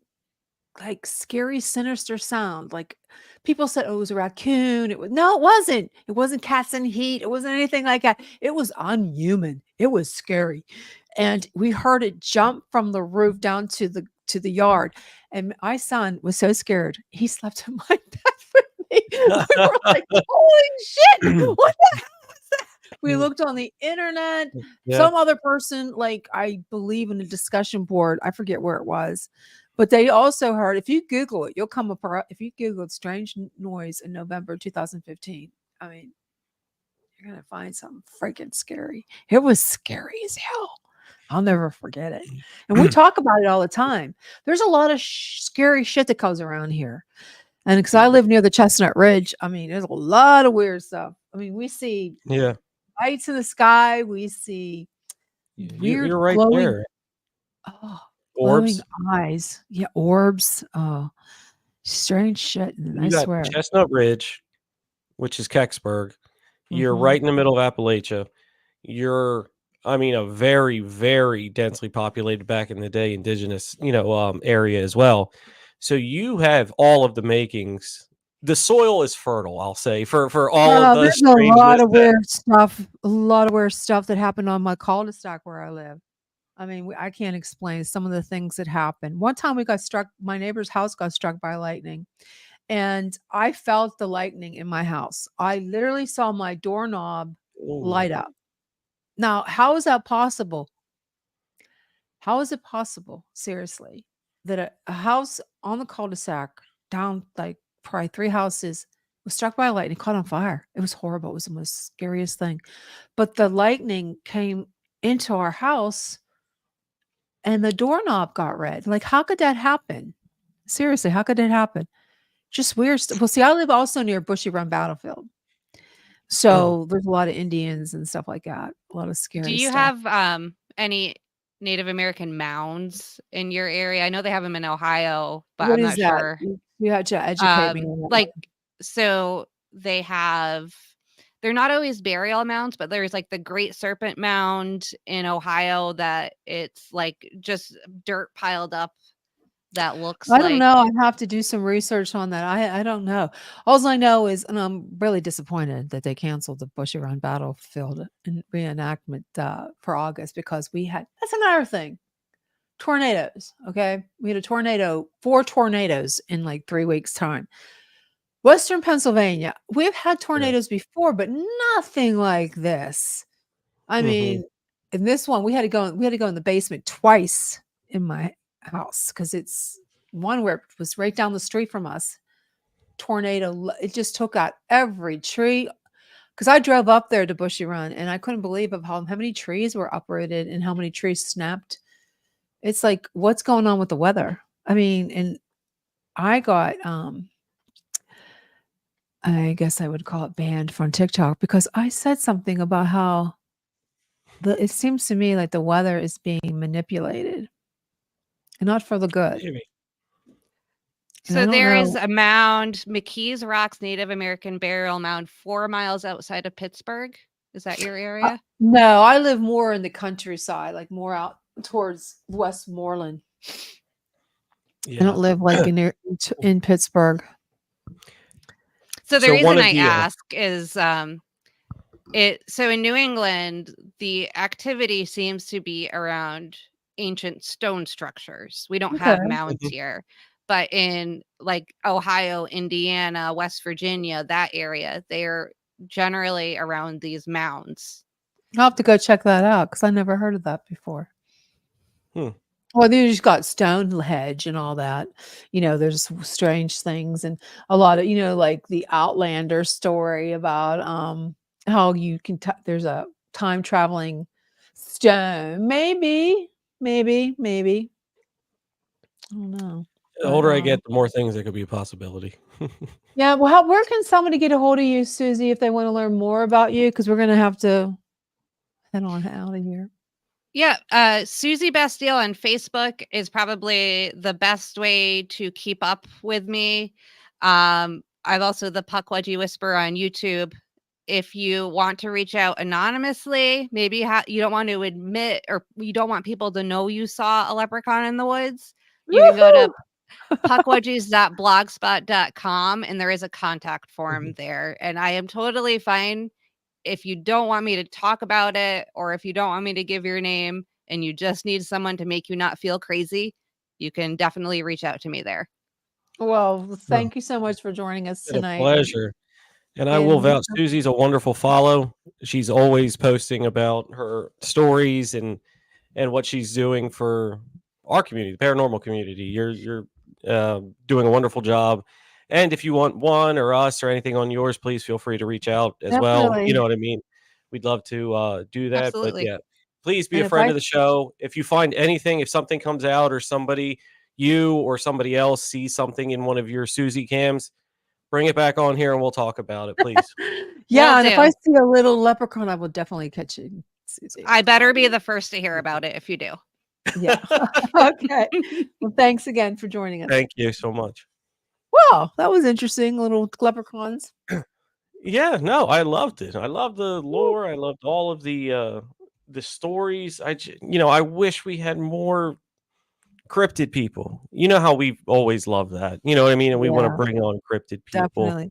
like scary, sinister sound. Like people said, "Oh, it was a raccoon." It was no, it wasn't. It wasn't cats in heat. It wasn't anything like that. It was unhuman. It was scary, and we heard it jump from the roof down to the yard. And my son was so scared. He slept in my bed with me. We were like, "Holy shit! What the hell was that?" We looked on the internet. Yeah. Some other person, like I believe in a discussion board, I forget where it was, but they also heard, if you Google it, you'll come up, if you Google strange noise in November 2015, I mean, you're going to find something freaking scary. It was scary as hell. I'll never forget it. And we talk about it all the time. There's a lot of scary shit that goes around here. And because I live near the Chestnut Ridge, I mean, there's a lot of weird stuff. I mean, we see lights in the sky. We see weird You're right glowing, there. glowing Orbs. eyes. Yeah, orbs. Oh, strange shit. You I got swear. Chestnut Ridge, which is Kecksburg. You're Mhm. right in the middle of Appalachia. You're, I mean, a very, very densely populated back in the day indigenous, area as well. So you have all of the makings. The soil is fertile, I'll say, for all of the There's a lot strangeness of weird stuff. A lot of weird stuff that happened on my cul-de-sac where I live. I mean, I can't explain some of the things that happened. One time we got struck, my neighbor's house got struck by lightning, and I felt the lightning in my house. I literally saw my doorknob light up. Now, how is that possible? How is it possible, seriously, that a house on the cul-de-sac down like probably 3 houses was struck by lightning, caught on fire? It was horrible. It was the most scariest thing. But the lightning came into our house and the doorknob got red. Like, how could that happen? Seriously, how could that happen? Just weird stuff. Well, see, I live also near Bushy Run Battlefield. So there's a lot of Indians and stuff like that. A lot of Do scary you stuff. have any Native American mounds in your area? I know they have them in Ohio, but What I'm is not that? sure. You had to educate me on that Like, one. so they're not always burial mounds, but there's like the Great Serpent Mound in Ohio that it's like just dirt piled up that looks I don't like know. I have to do some research on that. I don't know. All I know is, and I'm really disappointed that they canceled the Bushy Run Battlefield reenactment for August, because that's another thing. Tornadoes. Okay. We had 4 tornadoes in like 3 weeks' time. Western Pennsylvania, we've had tornadoes before, but nothing like this. I mean, in this one, we had to go in the basement twice in my house, because it's one where it was right down the street from us. Tornado, it just took out every tree. Because I drove up there to Bushy Run, and I couldn't believe of how many trees were uprooted and how many trees snapped. It's like, what's going on with the weather? I mean, and I got I guess I would call it banned from TikTok, because I said something about how it seems to me like the weather is being manipulated, and not for the good. Maybe. And I So don't there is know. a mound, McKees Rocks Native American Burial Mound, 4 miles outside of Pittsburgh. Is that your area? No, I live more in the countryside, like more out towards Westmoreland. I don't live like in Pittsburgh. So the So reason one of I the, ask is so in New England, the activity seems to be around ancient stone structures. We don't have Okay. mounds here. But in like Ohio, Indiana, West Virginia, that area, they're generally around these mounds. I'll have to go check that out, because I never heard of that before. Well, then you just got Stonehenge and all that. There's strange things, and a lot of, like the Outlander story about how you can there's a time traveling stone. Maybe. I don't know. The But older I get, the more things that could be a possibility. yeah, well, where can somebody get a hold of you, Susie, if they want to learn more about you? Because we're gonna have to head on out of here. Yeah, Susy Bastille on Facebook is probably the best way to keep up with me. I I've also the Pukwudgie Whisperer on YouTube. If you want to reach out anonymously, maybe you don't want to admit or you don't want people to know you saw a leprechaun in the woods, you can go to pukwudgies.blogspot.com and there is a contact form there. And I am totally fine if you don't want me to talk about it or if you don't want me to give your name and you just need someone to make you not feel crazy, you can definitely reach out to me there. Well, thank you so much for joining us It's a tonight. pleasure. And I will vouch, Susie's a wonderful follow. She's always posting about her stories and what she's doing for our community, the paranormal community. You're doing a wonderful job. And if you want one or us or anything on yours, please feel free to reach out as well. You know what I mean? We'd love to do that. Absolutely. But yeah, please be And a if friend of the show. If you find anything, if something comes out or you or somebody else sees something in one of your Susie cams, bring it back on here and we'll talk about it, please. Yeah, Will and if do. I see a little leprechaun, I will definitely catch you, Susie. I better be the first to hear about it if you do. Yeah. Okay. Well, thanks again for joining us. Thank you so much. Wow, that was interesting. Little leprechauns. Yeah, no, I loved it. I loved the lore. I loved all of the stories. I wish we had more cryptid people. You know how we've always loved that. You know what I mean? And we want to Yeah, bring on cryptid people. definitely.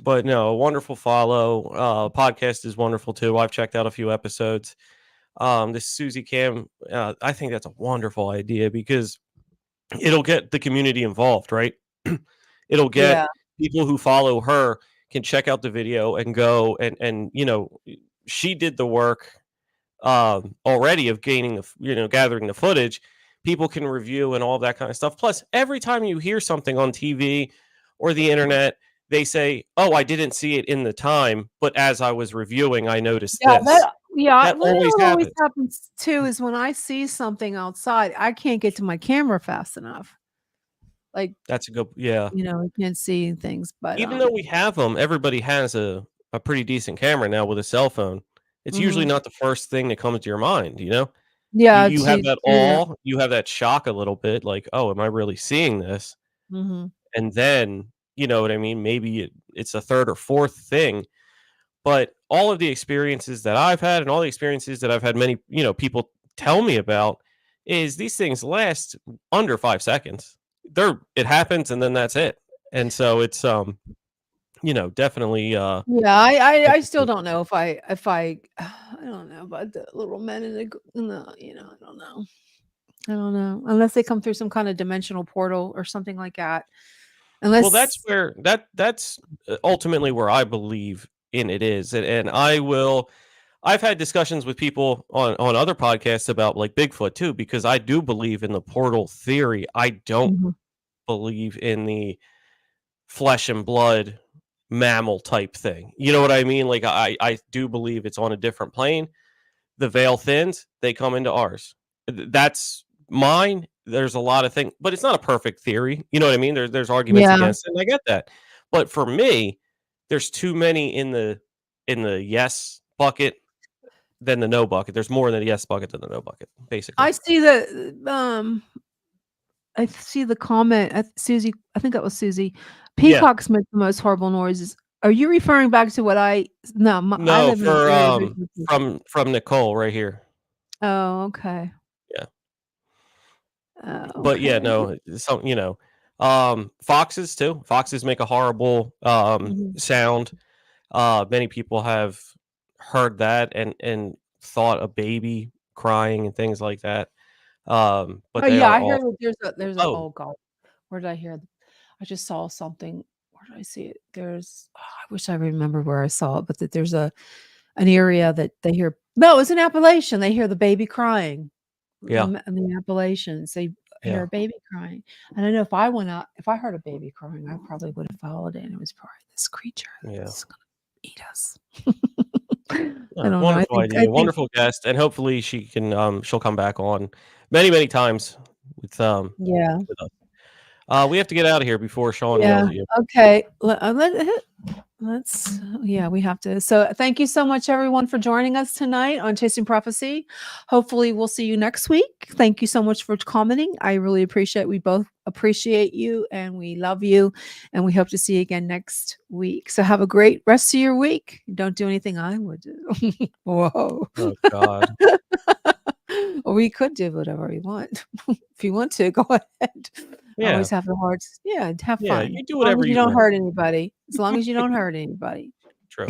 But no, a wonderful follow. Podcast is wonderful too. I've checked out a few episodes. This Susie Cam, I think that's a wonderful idea because it'll get the community involved, right? It'll get Yeah. people who follow her can check out the video and go and she did the work already of gathering the footage. People can review and all that kind of stuff. Plus, every time you hear something on TV or the internet, they say, "Oh, I didn't see it in the time, but as I was reviewing, I noticed Yeah, this." that That what always always happens. happens too is when I see something outside, I can't get to my camera fast enough. Like, That's a good, yeah. I can't see things, but Even though we have them, everybody has a pretty decent camera now with a cell phone. It's usually not the first thing that comes to your mind, yeah, You have that yeah. awe, you have that shock a little bit, like, "Oh, am I really seeing this?" Mhm. And then, you know what I mean? Maybe it's a third or fourth thing. But all of the experiences that I've had and all the experiences that I've had many, people tell me about is these things last under 5 seconds. It happens and then that's it. And so it's definitely Yeah, I still don't know if I I don't know about the little men in the I don't know. I don't know. Unless they come through some kind of dimensional portal or something like that. well, that's Unless where that's ultimately where I believe in it is. And I've had discussions with people on other podcasts about like Bigfoot too, because I do believe in the portal theory. I don't Mhm. believe in the flesh and blood mammal type thing. You know what I mean? Like I do believe it's on a different plane. The veil thins, they come into ours. That's mine. There's a lot of things, but it's not a perfect theory. You know what I mean? There's arguments Yeah. against it, and I get that. But for me, there's too many in the yes bucket than the no bucket. There's more in the yes bucket than the no bucket, basically. I see the comment at Susie. I think that was Susie. Yeah. Peacocks make the most horrible noises. Are you referring back to what I no, I No, live in an area very close to- from Nicole right here. Oh, okay. Yeah. Oh, But yeah, okay. no, foxes too. Foxes make a horrible Mhm. sound. Many people have heard that and thought a baby crying and things like that. But Oh, they yeah, are I hear all that there's a oh oh god. Where did I hear? I just saw something. Where did I see it? I wish I remember where I saw it, but that there's an area that they hear. No, it's an Appalachian. They hear the baby crying. yeah, In the Appalachians, they hear yeah, a baby crying. And I know if I went out, if I heard a baby crying, I probably would have followed it. And it was probably this creature yeah. that's gonna eat us. I Yeah, don't know. wonderful I idea, think wonderful guest, and hopefully she can she'll come back on many times yeah. with us. We have to get out of here before Sean Yeah. yells at you. Okay. We have to. So thank you so much, everyone, for joining us tonight on Chasing Prophecy. Hopefully we'll see you next week. Thank you so much for commenting. I really appreciate, we both appreciate you and we love you, and we hope to see you again next week. So have a great rest of your week. Don't do anything I would do. Whoa. Oh God. Or we could do whatever we want. If you want to, go ahead. Yeah. Always have the hearts. Yeah, have Yeah, fun. you do As long whatever as you you don't want. hurt anybody. As long as you don't hurt anybody. True.